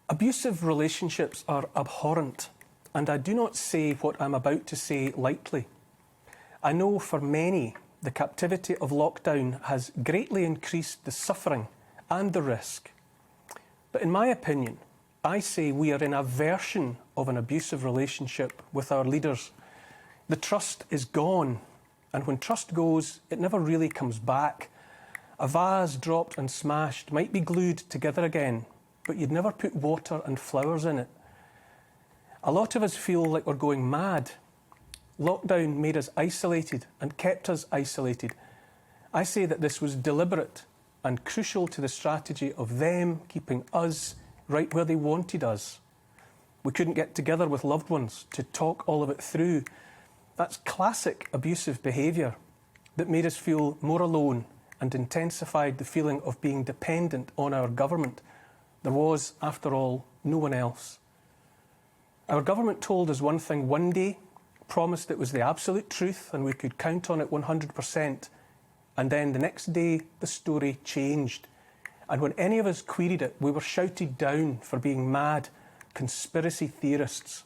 Abusive relationships are abhorrent, and I do not say what I'm about to say lightly. I know for many, the captivity of lockdown has greatly increased the suffering and the risk. But in my opinion, I say we are in a version of an abusive relationship with our leaders. The trust is gone, and when trust goes, it never really comes back. A vase dropped and smashed might be glued together again, but you'd never put water and flowers in it. A lot of us feel like we're going mad. Lockdown made us isolated and kept us isolated. I say that this was deliberate and crucial to the strategy of them keeping us right where they wanted us. We couldn't get together with loved ones to talk all of it through. That's classic abusive behaviour that made us feel more alone and intensified the feeling of being dependent on our government. There was, after all, no one else. Our government told us one thing one day, promised it was the absolute truth and we could count on it 100%. And then the next day, the story changed. And when any of us queried it, we were shouted down for being mad conspiracy theorists.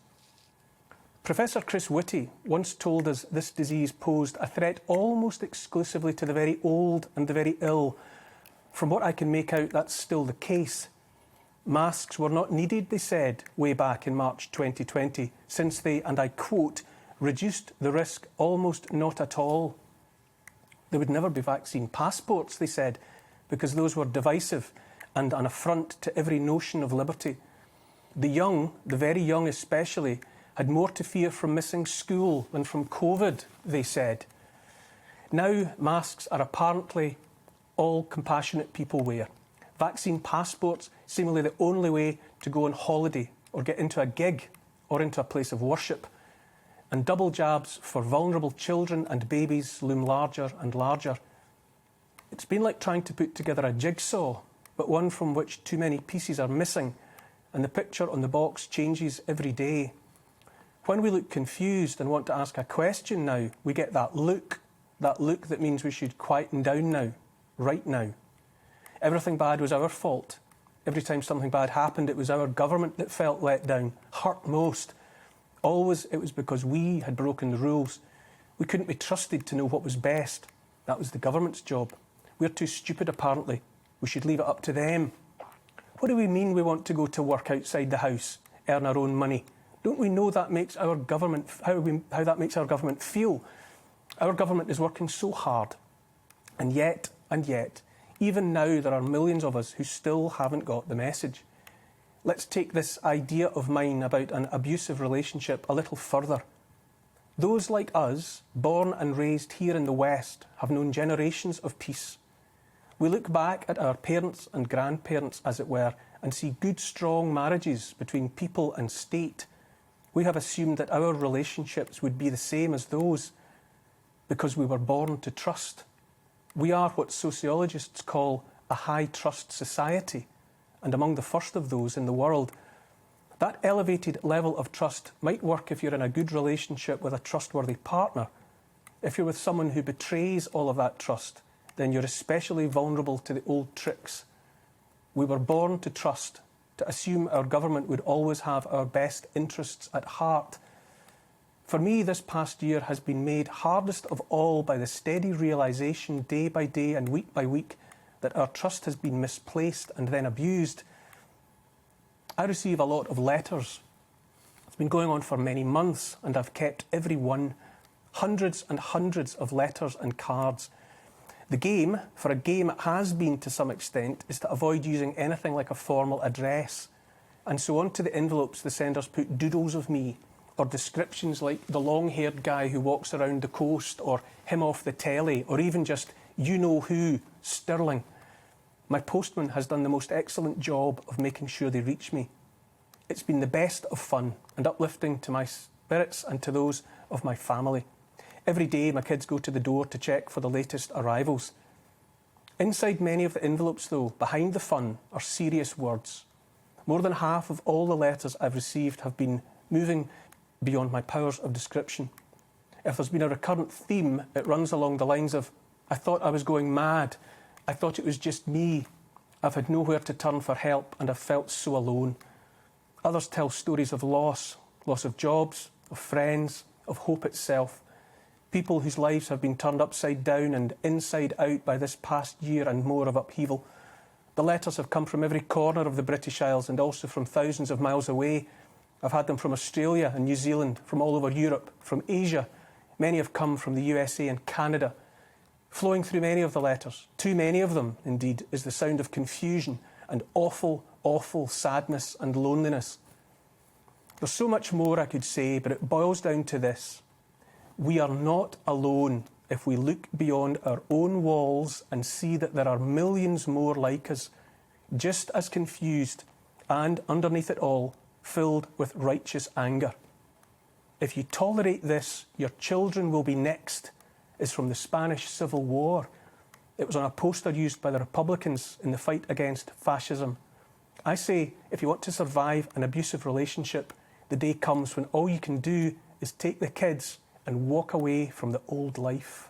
Professor Chris Whitty once told us this disease posed a threat almost exclusively to the very old and the very ill. From what I can make out, that's still the case. Masks were not needed, they said, way back in March 2020, since they, and I quote, reduced the risk almost not at all. There would never be vaccine passports, they said, because those were divisive and an affront to every notion of liberty. The young, the very young especially, had more to fear from missing school than from COVID, they said. Now masks are apparently all compassionate people wear. Vaccine passports seemingly the only way to go on holiday or get into a gig or into a place of worship. And double jabs for vulnerable children and babies loom larger and larger. It's been like trying to put together a jigsaw, but one from which too many pieces are missing, and the picture on the box changes every day. When we look confused and want to ask a question now, we get that look that means we should quieten down now, right now. Everything bad was our fault. Every time something bad happened, it was our government that felt let down, hurt most. Always it was because we had broken the rules. We couldn't be trusted to know what was best. That was the government's job. We're too stupid, apparently. We should leave it up to them. What do we mean we want to go to work outside the house, earn our own money? Don't we know that makes our government, how that makes our government feel? Our government is working so hard. And yet, even now there are millions of us who still haven't got the message. Let's take this idea of mine about an abusive relationship a little further. Those like us, born and raised here in the West, have known generations of peace. We look back at our parents and grandparents, as it were, and see good, strong marriages between people and state. We have assumed that our relationships would be the same as those because we were born to trust. We are what sociologists call a high-trust society, and among the first of those in the world. That elevated level of trust might work if you're in a good relationship with a trustworthy partner. If you're with someone who betrays all of that trust, then you're especially vulnerable to the old tricks. We were born to trust, to assume our government would always have our best interests at heart. For me, this past year has been made hardest of all by the steady realisation day by day and week by week that our trust has been misplaced and then abused. I receive a lot of letters. It's been going on for many months and I've kept every one. Hundreds and hundreds of letters and cards. The game, for a game it has been to some extent, is to avoid using anything like a formal address. And so onto the envelopes the senders put doodles of me, or descriptions like the long-haired guy who walks around the coast, or him off the telly, or even just you know who, Stirling. My postman has done the most excellent job of making sure they reach me. It's been the best of fun and uplifting to my spirits and to those of my family. Every day my kids go to the door to check for the latest arrivals. Inside many of the envelopes though, behind the fun, are serious words. More than half of all the letters I've received have been moving beyond my powers of description. If there's been a recurrent theme, it runs along the lines of, I thought I was going mad. I thought it was just me. I've had nowhere to turn for help and I've felt so alone. Others tell stories of loss of jobs, of friends, of hope itself. People whose lives have been turned upside down and inside out by this past year and more of upheaval. The letters have come from every corner of the British Isles and also from thousands of miles away. I've had them from Australia and New Zealand, from all over Europe, from Asia. Many have come from the USA and Canada. Flowing through many of the letters, too many of them, indeed, is the sound of confusion and awful, awful sadness and loneliness. There's so much more I could say, but it boils down to this. We are not alone if we look beyond our own walls and see that there are millions more like us, just as confused and, underneath it all, filled with righteous anger. If you tolerate this, your children will be next, is from the Spanish Civil War. It was on a poster used by the Republicans in the fight against fascism. I say, if you want to survive an abusive relationship, the day comes when all you can do is take the kids and walk away from the old life.